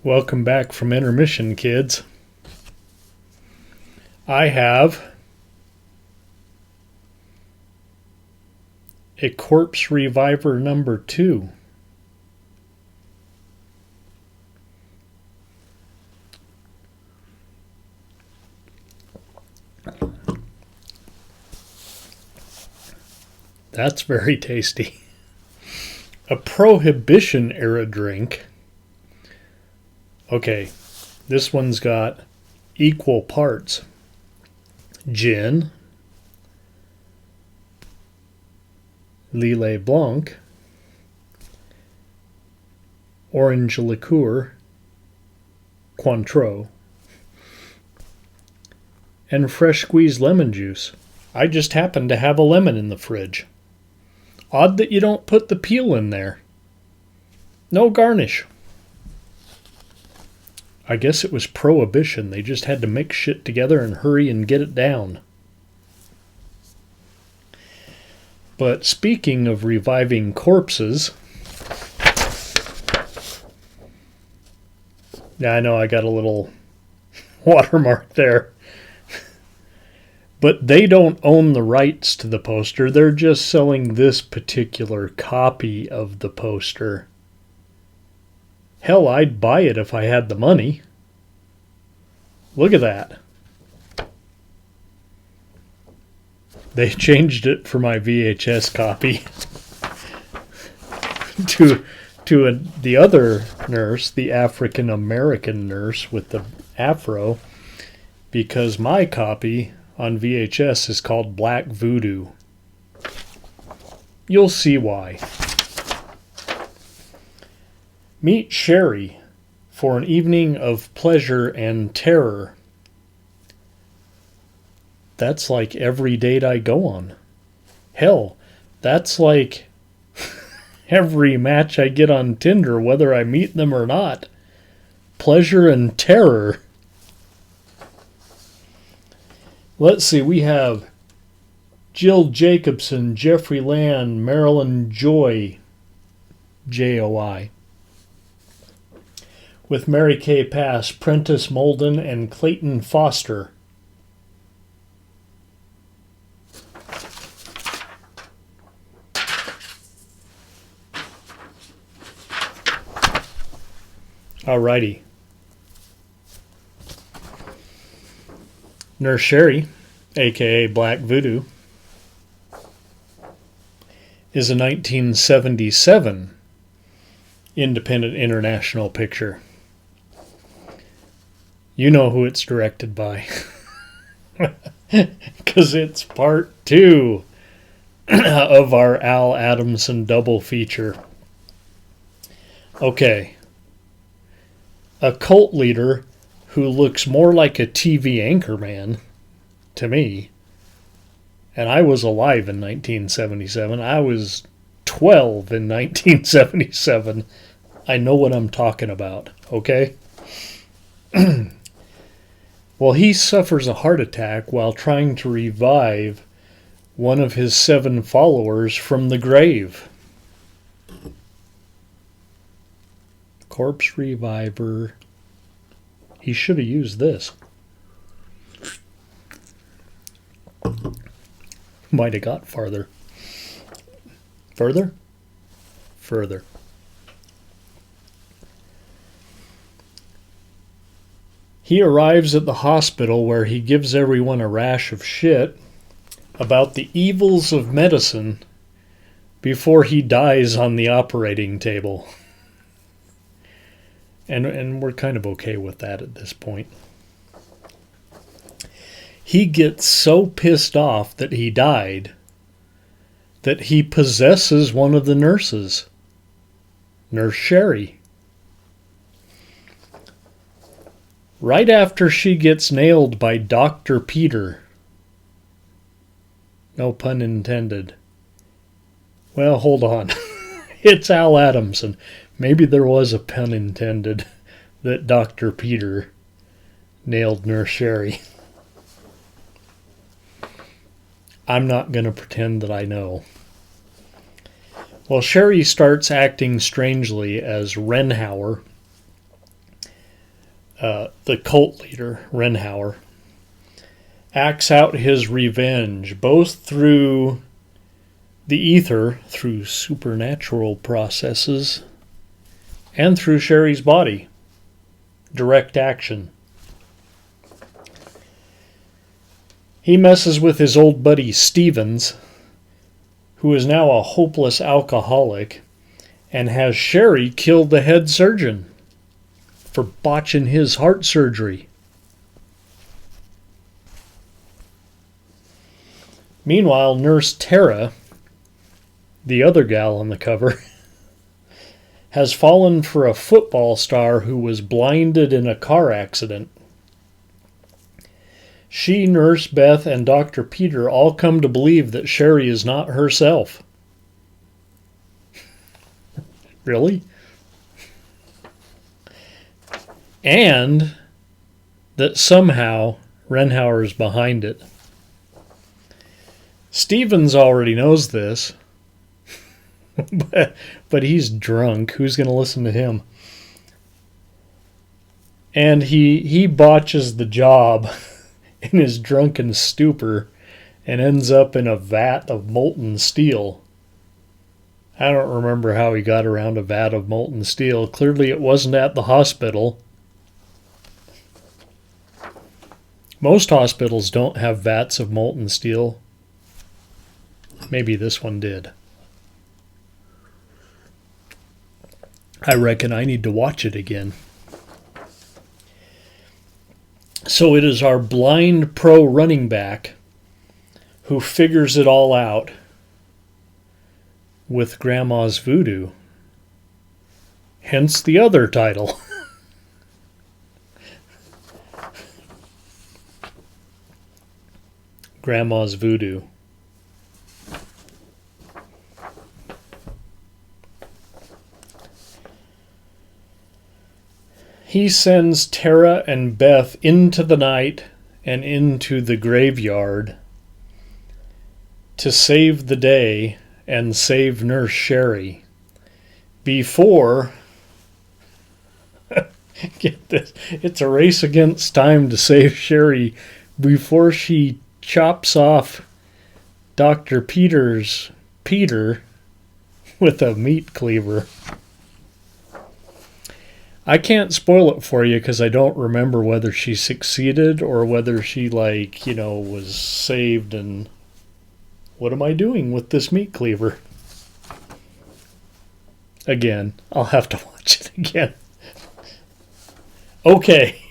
Welcome back from intermission, kids. I have a Corpse Reviver number 2. That's very tasty. A Prohibition era drink. Okay, this one's got equal parts gin, Lillet Blanc, orange liqueur, Cointreau, and fresh squeezed lemon juice. I just happen to have a lemon in the fridge. Odd that you don't put the peel in there. No garnish. I guess it was Prohibition. They just had to mix shit together and hurry and get it down. But speaking of reviving corpses, yeah, I know I got a little watermark there. But they don't own the rights to the poster. They're just selling this particular copy of the poster. Hell, I'd buy it if I had the money. Look at that. They changed it for my VHS copy to the other nurse, the African American nurse with the afro, because my copy on VHS is called Black Voodoo. You'll see why. Meet Sherri for an evening of pleasure and terror. That's like every date I go on. Hell, that's like every match I get on Tinder, whether I meet them or not. Pleasure and terror. Let's see, we have Jill Jacobson, Jeffrey Land, Marilyn Joy, J-O-I, with Mary Kay Pass, Prentice Molden, and Clayton Foster. Alrighty. Nurse Sherri, a.k.a. Black Voodoo, is a 1977 independent international picture. You know who it's directed by. Because it's part 2 of our Al Adamson double feature. Okay. A cult leader who looks more like a TV anchorman to me. And I was alive in 1977. I was 12 in 1977. I know what I'm talking about, okay? Well, he suffers a heart attack while trying to revive one of his 7 followers from the grave. Corpse Reviver. He should have used this. Might have got farther. Further? Further. He arrives at the hospital where he gives everyone a rash of shit about the evils of medicine before he dies on the operating table. And we're kind of okay with that at this point. He gets so pissed off that he died that he possesses one of the nurses, Nurse Sherri. Right after she gets nailed by Dr. Peter. No pun intended. Well, hold on. It's Al Adamson. Maybe there was a pun intended that Dr. Peter nailed Nurse Sherri. I'm not going to pretend that I know. Well, Sherri starts acting strangely as Renhauer the cult leader, Renhauer, acts out his revenge both through the ether, through supernatural processes, and through Sherri's body. Direct action. He messes with his old buddy Stevens, who is now a hopeless alcoholic, and has Sherri kill the head surgeon for botching his heart surgery. Meanwhile, Nurse Tara, the other gal on the cover, has fallen for a football star who was blinded in a car accident. She, Nurse Beth, and Dr. Peter all come to believe that Sherri is not herself. Really? And that somehow Renhauer is behind it. Stevens already knows this, but he's drunk. Who's going to listen to him? And he botches the job in his drunken stupor and ends up in a vat of molten steel. I don't remember how he got around a vat of molten steel. Clearly it wasn't at the hospital. Most hospitals don't have vats of molten steel. Maybe this one did. I reckon I need to watch it again. So it is our blind pro running back who figures it all out with Grandma's voodoo. Hence the other title. Grandma's voodoo. He sends Tara and Beth into the night and into the graveyard to save the day and save Nurse Sherri before, get this, it's a race against time to save Sherri before she chops off Dr. Peter with a meat cleaver. I can't spoil it for you because I don't remember whether she succeeded or whether she, was saved and what am I doing with this meat cleaver? Again, I'll have to watch it again. Okay.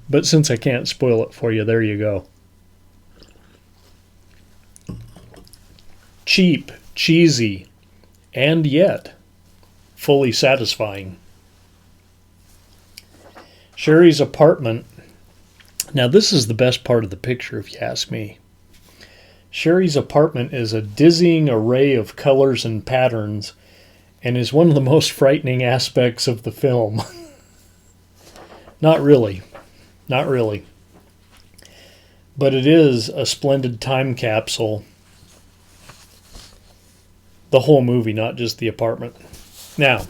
But since I can't spoil it for you, there you go. Cheap, cheesy, and yet fully satisfying. Sherri's apartment. Now this is the best part of the picture if you ask me. Sherri's apartment is a dizzying array of colors and patterns and is one of the most frightening aspects of the film. Not really. Not really. But it is a splendid time capsule. The whole movie, not just the apartment. Now,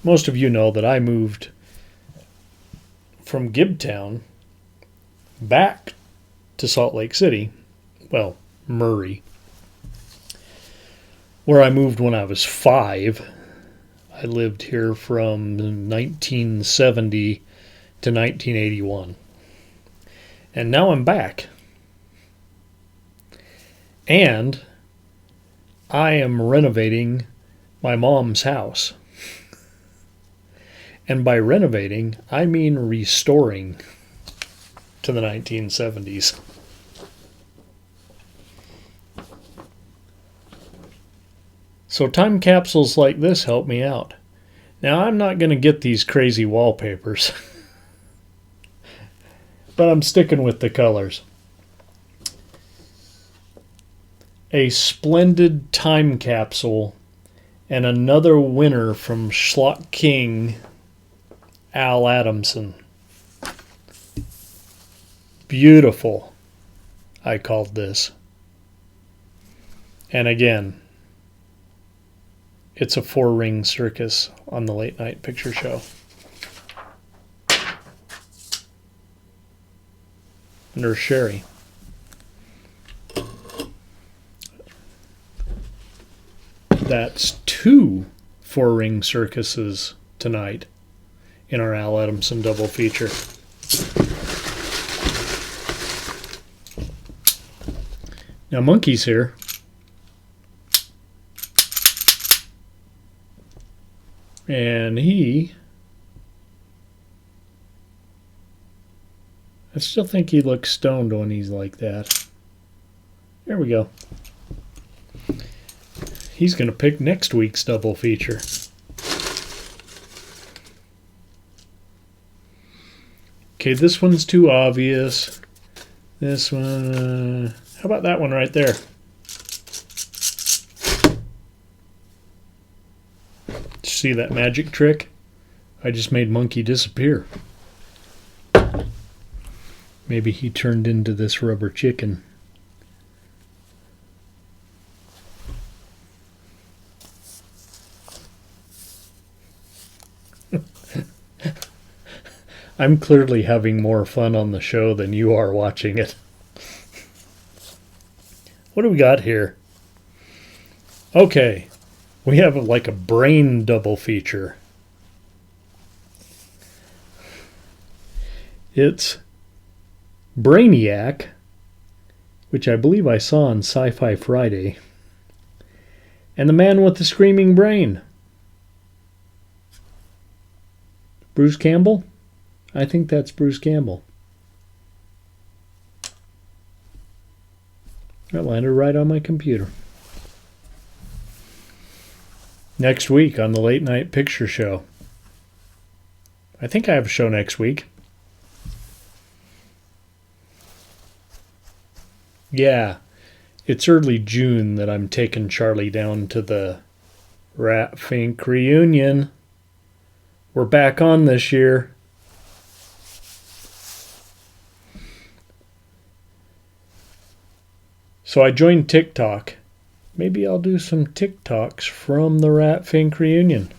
most of you know that I moved from Gibtown back to Salt Lake City. Well, Murray. Where I moved when I was 5. I lived here from 1970 to 1981. And now I'm back. And I am renovating my mom's house. And by renovating, I mean restoring to the 1970s. So time capsules like this help me out. Now, I'm not going to get these crazy wallpapers, but I'm sticking with the colors. A splendid time capsule and another winner from Schlock King, Al Adamson. Beautiful, I called this. And again, it's a 4-ring circus on the Late Night Picture Show. And there's Sherri. That's 2 4-ring circuses tonight in our Al Adamson double feature. Now Monkey's here. And I still think he looks stoned when he's like that. There we go. He's going to pick next week's double feature. Okay, this one's too obvious. This one, how about that one right there? Did you see that magic trick? I just made Monkey disappear. Maybe he turned into this rubber chicken. I'm clearly having more fun on the show than you are watching it. What do we got here? Okay, we have like a brain double feature. It's Brainiac, which I believe I saw on Sci-Fi Friday, and the man with the screaming brain. Bruce Campbell? I think that's Bruce Campbell. That landed right on my computer. Next week on the Late Night Picture Show. I think I have a show next week. Yeah, it's early June that I'm taking Charlie down to the Rat Fink reunion. We're back on this year. So I joined TikTok. Maybe I'll do some TikToks from the Rat Fink reunion.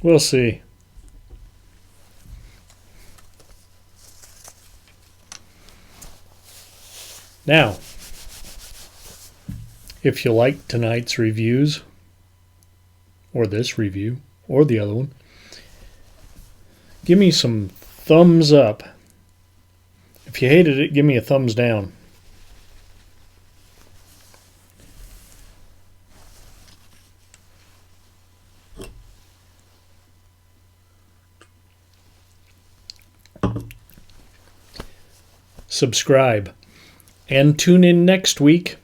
We'll see. Now, if you liked tonight's reviews, or this review, or the other one, give me some thumbs up. If you hated it, give me a thumbs down. Subscribe. And tune in next week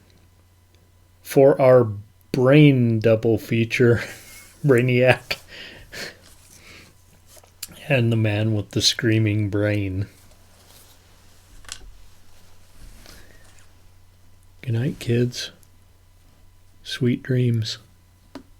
for our brain double feature, Brainiac and the man with the screaming brain. Good night, kids. Sweet dreams.